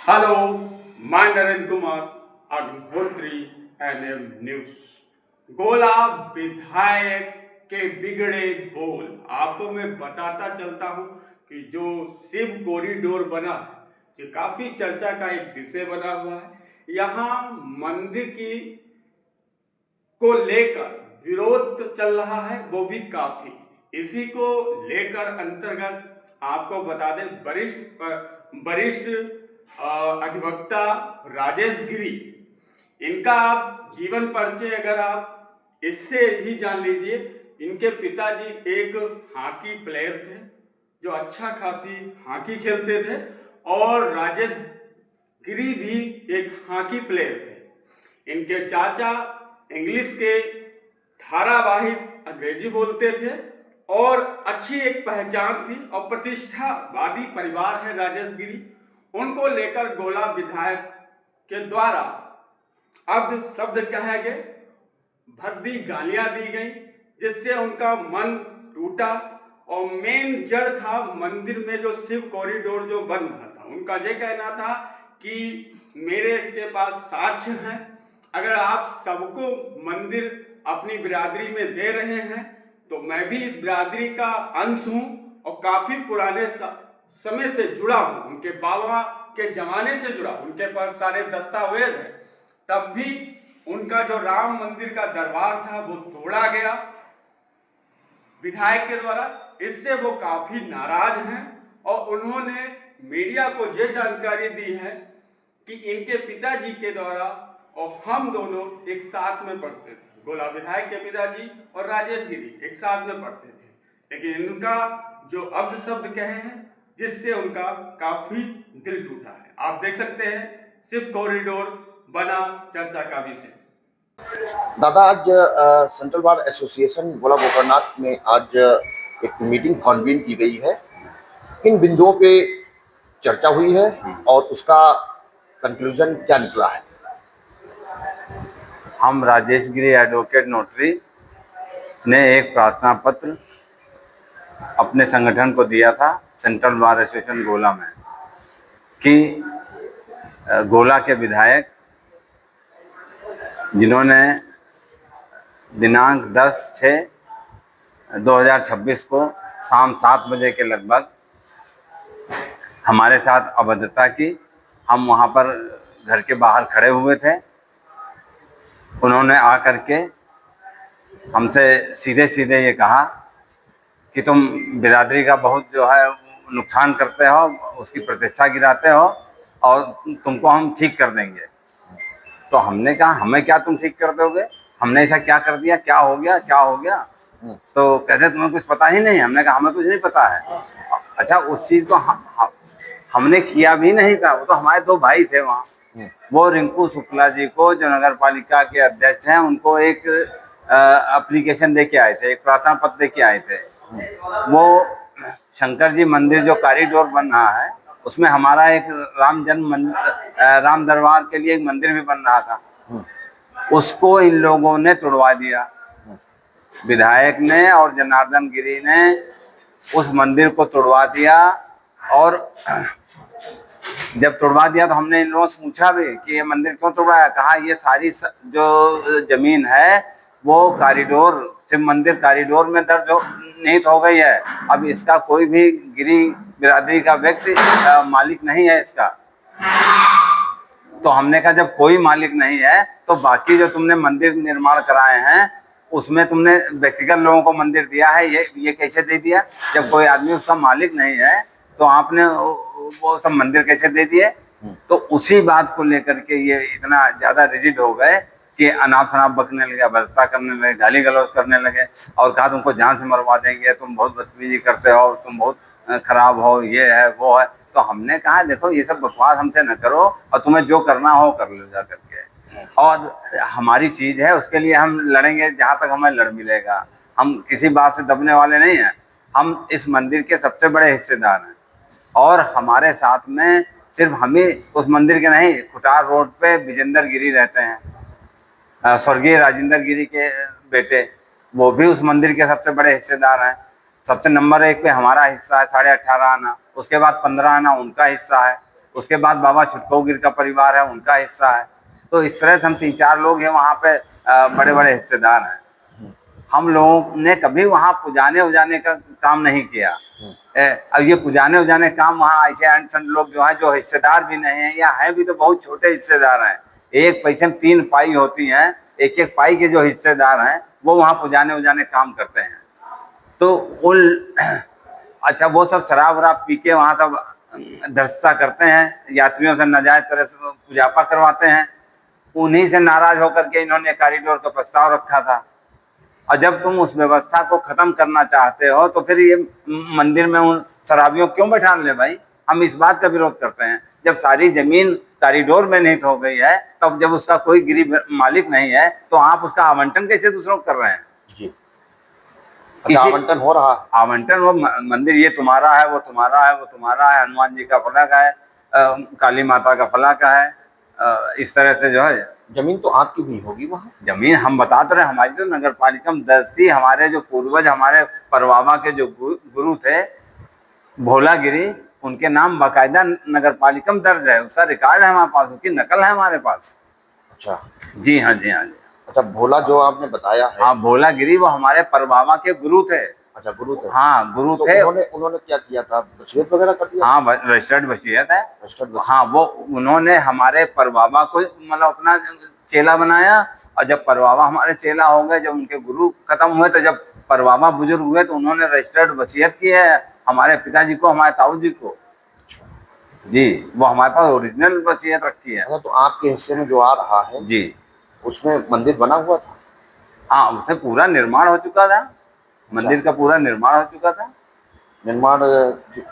Hello, मैं Narendra Kumar Agnihotri NM news. गोला विधायक के बिगड़े बोल आपको मैं बताता चलता हूं कि जो शिव कॉरिडोर बना है जो काफी चर्चा का एक विषय बना हुआ है। यहाँ मंदिर की को लेकर विरोध चल रहा है, वो भी काफी। इसी को लेकर अंतर्गत आपको बता दें, वरिष्ठ अधिवक्ता राजेश गिरी, इनका आप जीवन परिचय अगर आप इससे ही जान लीजिए। इनके पिताजी एक हॉकी प्लेयर थे जो अच्छा खासी हॉकी खेलते थे, और राजेश गिरी भी एक हॉकी प्लेयर थे। इनके चाचा इंग्लिश के धारावाहिक अंग्रेजी बोलते थे और अच्छी एक पहचान थी और प्रतिष्ठावादी परिवार है राजेश गिरी। उनको लेकर गोला विधायक के द्वारा अर्ध शब्द कहे गए, भद्दी गालियां दी गई, जिससे उनका मन टूटा। और मेन जड़ था मंदिर में जो शिव कॉरिडोर जो बन रहा था। उनका ये कहना था कि मेरे इसके पास साक्ष्य हैं, अगर आप सबको मंदिर अपनी बिरादरी में दे रहे हैं तो मैं भी इस बिरादरी का अंश हूँ और काफी पुराने समय से जुड़ा हूँ, उनके बाबा के जमाने से जुड़ा, उनके पास सारे दस्तावेज हैं। तब भी उनका जो राम मंदिर का दरबार था वो तोड़ा गया विधायक के द्वारा। इससे वो काफी नाराज हैं और उन्होंने मीडिया को ये जानकारी दी है कि इनके पिताजी के द्वारा और हम दोनों एक साथ में पढ़ते थे, गोला विधायक के पिताजी और राजेश गिरी एक साथ में पढ़ते थे, लेकिन इनका जो अब्द शब्द कहे हैं जिससे उनका काफी दिल टूटा है। आप देख सकते हैं शिव कॉरिडोर बना चर्चा का विषय। दादा, आज सेंट्रल बार एसोसिएशन गोला गोकर्णनाथ में आज एक मीटिंग कॉन्वीन की गई है। किन बिंदुओं पे चर्चा हुई है और उसका कंक्लूजन क्या निकला है? हम राजेश गिरी एडवोकेट नोटरी ने एक प्रार्थना पत्र अपने संगठन को दिया था सेंट्रल बार एसोसिएशन गोला में कि गोला के विधायक जिन्होंने दिनांक 10/6/2026 को शाम 7 बजे के लगभग हमारे साथ अभद्रता की, हम वहाँ पर घर के बाहर खड़े हुए थे। उन्होंने आकर के हमसे सीधे सीधे ये कहा कि तुम बिरादरी का बहुत जो है नुकसान करते हो, उसकी प्रतिष्ठा गिराते हो और तुमको हम ठीक कर देंगे। तो हमने कहा हमें क्या तुम ठीक कर दोगे, हमने ऐसा क्या कर दिया, क्या हो गया, क्या हो गया? तो कहते तुम्हें कुछ पता ही नहीं। हमने कहा हमें कुछ नहीं पता है। अच्छा, उस चीज़ को हमने किया भी नहीं था। वो तो हमारे 2 भाई थे वहाँ। वो रिंकू शुक्ला जी को जो नगर पालिका के अध्यक्ष हैं, उनको एक एप्लीकेशन दे के आए थे, एक प्रार्थना पत्र दे के आए थे। वो शंकर जी मंदिर जो कॉरिडोर बन रहा है उसमें हमारा एक राम दरबार के लिए एक मंदिर भी बन रहा था, उसको इन लोगों ने तोड़वा दिया। विधायक ने और जनार्दन गिरी ने उस मंदिर को तोड़वा दिया। और जब तोड़वा दिया तो हमने इन लोगों से पूछा भी कि ये मंदिर क्यों तोड़वाया। कहा ये सारी जो जमीन है वो कॉरिडोर शिव मंदिर कॉरिडोर में दर्ज निहित हो गई है। अब इसका कोई भी गिरी बिरादरी का व्यक्ति मालिक नहीं है इसका। तो हमने कहा जब कोई मालिक नहीं है तो बाकी जो तुमने मंदिर निर्माण कराए हैं उसमें तुमने व्यक्तिगत लोगों को मंदिर दिया है, ये कैसे दे दिया? जब कोई आदमी उसका मालिक नहीं है तो आपने वो सब मंदिर कैसे दे दिए? तो उसी बात को लेकर के ये इतना ज्यादा रिजिड हो गए कि अनाप शनाप बकने लगे, बदता करने लगे, गाली गलौज करने लगे और कहा तुमको जान से मरवा देंगे, तुम बहुत बदतमीजी करते हो, तुम बहुत खराब हो, ये है वो है। तो हमने कहा देखो ये सब बकवास हमसे न करो और तुम्हें जो करना हो कर लो जा करके, और हमारी चीज है उसके लिए हम लड़ेंगे जहाँ तक हमें लड़ मिलेगा। हम किसी बात से दबने वाले नहीं हैं। हम इस मंदिर के सबसे बड़े हिस्सेदार हैं और हमारे साथ में सिर्फ हमें उस मंदिर के नहीं, खुटार रोड पे विजेंद्र गिरी रहते हैं, स्वर्गीय राजेंद्र गिरी के बेटे, वो भी उस मंदिर के सबसे बड़े हिस्सेदार हैं। सबसे नंबर 1 पे हमारा हिस्सा है 18.5 आना, उसके बाद 15 आना उनका हिस्सा है, उसके बाद बाबा छुटकोगिर का परिवार है, उनका हिस्सा है। तो इस तरह से हम 3-4 लोग हैं वहाँ पे, बड़े बड़े हिस्सेदार हैं। हम लोगों ने कभी वहाँ पुजाने उजाने का काम नहीं किया। अब ये पुजाने उजाने काम वहाँ ऐसे एंड सन लोग जो है, जो हिस्सेदार भी नहीं है या है भी तो बहुत छोटे हिस्सेदार हैं, 1 पैसे में 3 पाई होती हैं, एक एक पाई के जो हिस्सेदार हैं वो वहाँ पुजाने उजाने काम करते हैं। तो उन अच्छा वो सब शराब वराब पी के वहाँ सब धर्षता करते हैं, यात्रियों से नाजायज तरह से पूजापा करवाते हैं। उन्हीं से नाराज होकर के इन्होंने कॉरिडोर का प्रस्ताव रखा था। और जब तुम उस व्यवस्था को खत्म करना चाहते हो तो फिर ये मंदिर में उन शराबियों क्यों बैठा ले भाई? हम इस बात का विरोध करते हैं। जब सारी जमीन कॉरिडोर में निहित हो गई है, तब जब उसका कोई गिरी मालिक नहीं है तो आप उसका आवंटन कैसे दूसरों को कर रहे हैं? जी, अच्छा, आवंटन हो रहा है। आवंटन, वो मंदिर ये तुम्हारा है, वो तुम्हारा है, वो तुम्हारा है, हनुमान जी का फलक है, काली माता का फलक है, इस तरह से जो है। जमीन तो आपकी भी होगी वहाँ? जमीन हम बताते रहे, हमारी तो नगर पालिका में दर्ज थी। हमारे जो पूर्वज, हमारे परवावा के जो गुरु थे भोलागिरी, उनके नाम बाकायदा नगर पालिका में दर्ज है, उसका रिकॉर्ड है हमारे पास, उसकी नकल है हमारे पास। अच्छा, जी हाँ, जी हाँ जी। अच्छा, भोला जो आपने बताया है, हाँ, भोलागिरी वो हमारे परवावा के गुरु थे। अच्छा, गुरु थे। हाँ, गुरु तो थे। उन्होंने क्या किया था? वसीयत वगैरह कर दिया? हाँ, रजिस्टर्ड वसीयत है। रजिस्टर्ड वसीयत। हाँ, वो उन्होंने हमारे परबाबा को मतलब अपना चेला बनाया, और जब परबाबा हमारे चेला हो गए, जब उनके गुरु खत्म हुए, तो जब परबाबा बुजुर्ग हुए तो उन्होंने रजिस्टर्ड वसीयत की है हमारे पिताजी को, हमारे ताऊ जी को। जी, वो हमारे पास ओरिजिनल वसीयत रखी है। अच्छा, तो आपके हिस्से में जो आ रहा है जी, उसमें मंदिर बना हुआ था? हाँ, उससे पूरा निर्माण हो चुका था, मंदिर का पूरा निर्माण हो चुका था। निर्माण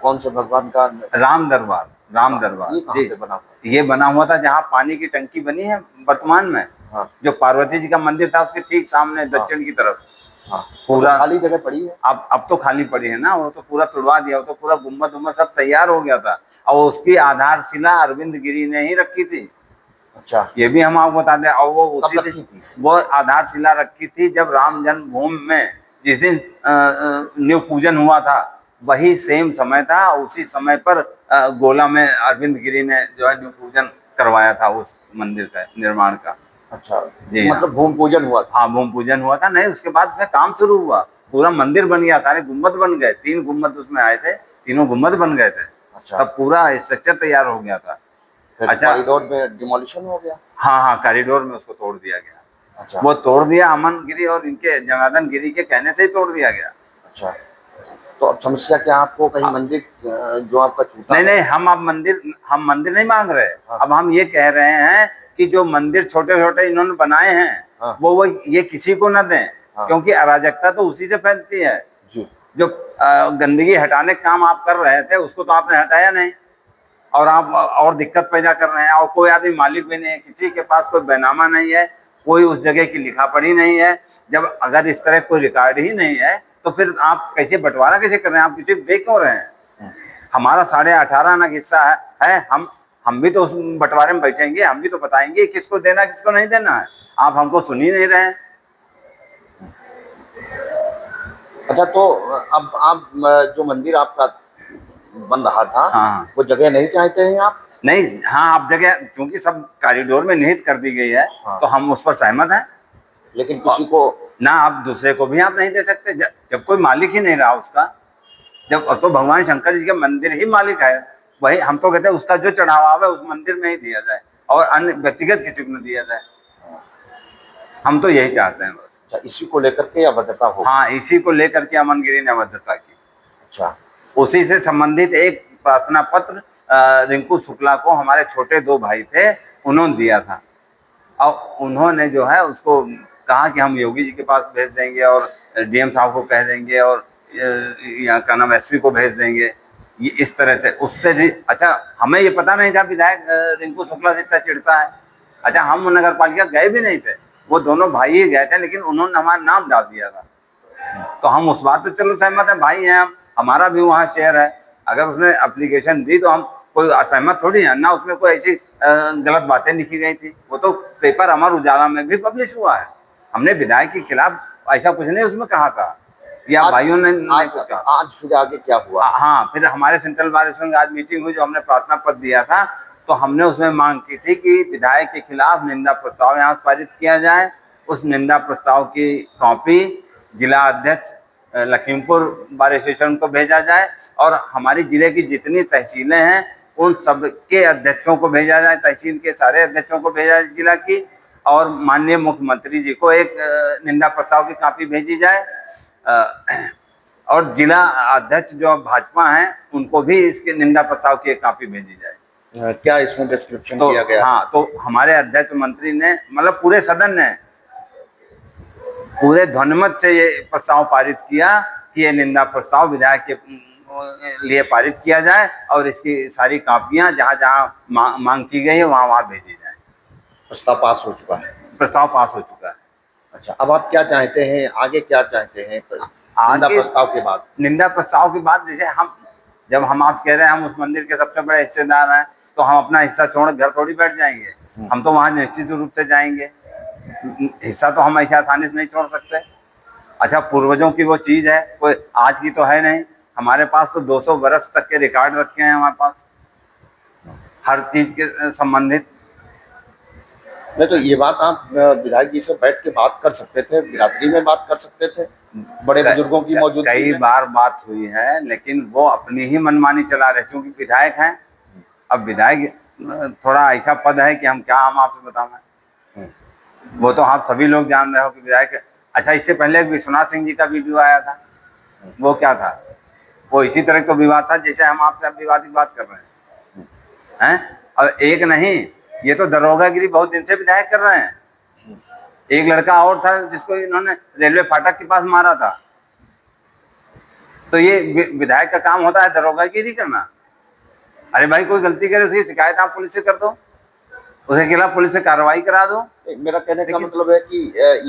कौन से भगवान का? राम दरबार, राम दरबार। ये कहाँ पे बना हुआ? ये बना हुआ था जहाँ पानी की टंकी बनी है वर्तमान में। हाँ, जो पार्वती जी का मंदिर था उसके ठीक सामने दक्षिण की तरफ। हाँ, पूरा खाली जगह पड़ी है। अब तो खाली पड़ी है ना, वो तो पूरा तुड़वा दिया, वो तो पूरा गुम्बद उम्बद सब तैयार हो गया था, और उसकी आधारशिला अरविंद गिरी ने ही रखी थी। अच्छा, ये भी हम आपको बता दें। और वो कब उसी रखी थी? वो आधारशिला रखी थी जब राम जन्मभूमि में जिस दिन न्यू पूजन हुआ था, वही सेम समय था। उसी समय पर गोला में अरविंद गिरी ने जो है न्यू पूजन करवाया था उस मंदिर का निर्माण का। अच्छा, जी, मतलब भूमि पूजन हुआ था? हाँ, भूमि पूजन हुआ था। नहीं, उसके बाद उसमें काम शुरू हुआ, पूरा मंदिर बन गया, सारे गुम्बद बन गए, 3 गुम्बद उसमें आए थे, तीनों गुम्बद बन गए थे। अच्छा, तब पूरा स्ट्रक्चर तैयार हो गया था। अच्छा, कॉरिडोर में डिमोलिशन हो गया? हाँ हाँ, कॉरिडोर में उसको तोड़ दिया गया। अच्छा, वो तोड़ दिया अमन गिरी और इनके जनार्दन गिरी के कहने से ही तोड़ दिया गया। अच्छा, तो अब समस्या क्या, आपको कहीं मंदिर जो आपका छूटा? नहीं, हम मंदिर नहीं मांग रहे। हाँ। अब हम ये कह रहे हैं कि जो मंदिर छोटे छोटे इन्होंने बनाए हैं, हाँ। वो ये किसी को न दें। हाँ। क्योंकि अराजकता तो उसी से फैलती है। जी, जो गंदगी हटाने का काम आप कर रहे थे उसको तो आपने हटाया नहीं, और आप और दिक्कत पैदा कर रहे हैं। और कोई आदमी मालिक भी नहीं है, किसी के पास कोई बैनामा नहीं है, कोई उस जगह की लिखा पढ़ी नहीं है। जब अगर इस तरह कोई रिकॉर्ड ही नहीं है तो फिर आप कैसे बंटवारा कैसे कर रहे हैं? आप किसी बेच क्यों रहे हैं? हमारा 18.5 आना हिस्सा है। हम भी तो उस बंटवारे में बैठेंगे, हम भी तो बताएंगे किसको देना किसको नहीं देना है। आप हमको सुन ही नहीं रहे हैं। अच्छा, तो अब आप जो मंदिर आपका बन रहा था, हाँ, वो जगह नहीं चाहते हैं आप? नहीं, हाँ, आप जगह क्योंकि सब कॉरिडोर में निहित कर दी गई है। हाँ। तो हम उस पर सहमत हैं। लेकिन किसी को ना आप दूसरे को भी आप नहीं दे सकते, जब कोई मालिक ही नहीं रहा उसका। जब तो भगवान शंकर जी के मंदिर ही मालिक है, वही हम तो कहते हैं उसका जो चढ़ावा है उस मंदिर में ही दिया जाए, और अन्य व्यक्तिगत किसी को न दिया जाए। हम तो यही चाहते हैं बस। अच्छा, इसी को लेकर के अभद्रता हो? हाँ, इसी को लेकर के अमन गिरी ने अभद्रता की। अच्छा, उसी से संबंधित एक प्रार्थना पत्र रिंकू शुक्ला को हमारे छोटे 2 भाई थे, उन्होंने दिया था। और उन्होंने जो है उसको कहा कि हम योगी जी के पास भेज देंगे और डीएम साहब को कह देंगे और यहाँ का नाम एसपी को भेज देंगे। ये इस तरह से उससे भी अच्छा, हमें ये पता नहीं था विधायक रिंकू शुक्ला से इतना चिढ़ता है। अच्छा, हम नगर पालिका गए भी नहीं थे, वो दोनों भाई ही गए थे, लेकिन उन्होंने हमारा नाम डाल दिया था। तो हम उस बात पे चलो सहमत है, भाई हैं हम, हमारा भी वहाँ शेयर है। अगर उसने एप्लीकेशन दी तो हम कोई असहमत थोड़ी है ना, उसमें कोई ऐसी गलत बातें लिखी गई थी। वो तो पेपर अमर उजाला में भी पब्लिश हुआ है। हमने विधायक के खिलाफ ऐसा कुछ नहीं उसमें कहा था। या आज- भाइयों ने नहीं कुछ कहा। आज फिर आगे क्या हुआ? हाँ, फिर हमारे सेंट्रल बार एसोसिएशन की आज मीटिंग हुई, जो हमने प्रार्थना पत्र दिया था, तो हमने उसमें मांग की थी कि विधायक के खिलाफ निंदा प्रस्ताव यहाँ पारित किया जाए। उस निंदा प्रस्ताव की कॉपी जिला अध्यक्ष लखीमपुर बार एसोसिएशन को भेजा जाए और हमारी जिले की जितनी तहसीलें हैं उन सब के अध्यक्षों को भेजा जाए, तहसील के सारे अध्यक्षों को भेजा जाए जिला की, और माननीय मुख्यमंत्री जी को एक निंदा प्रस्ताव की कॉपी भेजी जाए। और जिला अध्यक्ष जो भाजपा हैं उनको भी इसके निंदा प्रस्ताव की एक कॉपी भेजी जाए। क्या इसमें डिस्क्रिप्शन तो किया गया? हाँ, तो हमारे अध्यक्ष मंत्री ने, मतलब पूरे सदन ने पूरे ध्वनिमत से ये प्रस्ताव पारित किया कि ये निंदा प्रस्ताव विधायक के लिए पारित किया जाए और इसकी सारी कॉपियां जहां जहां मांग की गई है वहां वहां भेजी जाए। प्रस्ताव पास हो चुका है। प्रस्ताव पास हो चुका है। अच्छा, अब आप क्या चाहते हैं, आगे क्या चाहते हैं निंदा आगे प्रस्ताव के बाद? निंदा प्रस्ताव के बाद जैसे जब हम आप कह रहे हैं हम उस मंदिर के सबसे बड़े हिस्सेदार हैं, तो हम अपना हिस्सा छोड़ घर थोड़ी बैठ जाएंगे। हम तो वहां निश्चित रूप से जाएंगे, हिस्सा तो हम ऐसे आसानी से नहीं छोड़ सकते। अच्छा, पूर्वजों की वो चीज है, कोई आज की तो है नहीं। हमारे पास तो 200 वर्ष तक के रिकॉर्ड रखे हैं हमारे पास हर चीज के संबंधित। नहीं तो ये बात आप विधायक जी से बैठ के बात कर सकते थे, बिरादरी में बात कर सकते थे, बड़े बुजुर्गों की मौजूदगी कई में। बार बात हुई है, लेकिन वो अपनी ही मनमानी चला रहे, क्योंकि विधायक हैं। अब विधायक थोड़ा ऐसा पद है कि हम आपसे बताना, वो तो आप सभी लोग जान रहे हो कि विधायक। अच्छा, इससे पहले एक विश्वनाथ सिंह जी का वीडियो आया था, वो क्या था? वो इसी तरह का विवाद था जैसे हम आपसे अब विवादित बात कर रहे हैं। और एक नहीं, ये तो दरोगागिरी बहुत दिन से विधायक कर रहे हैं। एक लड़का और था जिसको इन्होंने रेलवे फाटक के पास मारा था। तो ये विधायक का काम होता है दरोगागिरी करना? अरे भाई, कोई गलती करे उसकी शिकायत आप पुलिस से कर दो, उसके खिलाफ पुलिस से कार्रवाई करा दो। मेरा कहने का मतलब है कि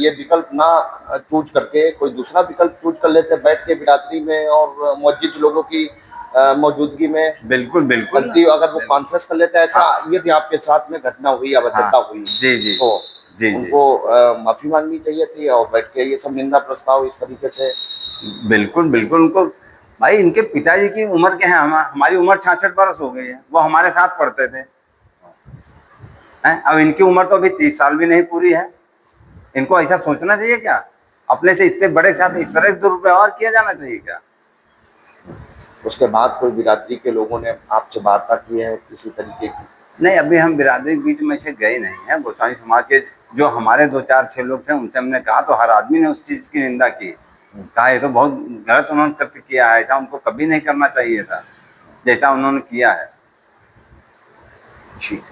ये विकल्प ना चूज करके कोई दूसरा विकल्प चूज कर लेते, बैठ के बिरादरी में और मस्जिद लोगों की मौजूदगी में। बिल्कुल बिल्कुल, गलती अगर वो कॉन्फ्रेंस कर लेते, ऐसा यदि आपके साथ में घटना हुई, अभद्रता हुई, जी जी, तो जी उनको माफी मांगनी चाहिए थी और बैठ के ये सब निंदा प्रस्ताव इस तरीके से। बिल्कुल बिल्कुल, उनको भाई, इनके पिताजी की उम्र क्या है, हमारी उम्र 66 वर्ष हो गई है, वो हमारे साथ पढ़ते थे। अब इनकी उम्र तो अभी 30 साल भी नहीं पूरी है। इनको ऐसा सोचना चाहिए क्या? अपने से इतने बड़े के साथ इस तरह दुरुपयोग किया जाना चाहिए क्या? उसके बाद कोई बिरादरी के लोगों ने आपसे वार्ता की है किसी तरीके की? नहीं, अभी हम बिरादरी के बीच में से गए नहीं है। गोस्वामी समाज के जो हमारे 2-4-6 लोग थे उनसे हमने कहा, तो हर आदमी ने उस चीज की निंदा की, कहा ये तो बहुत गलत उन्होंने तर्क किया है, ऐसा उनको कभी नहीं करना चाहिए था जैसा उन्होंने किया है। ठीक।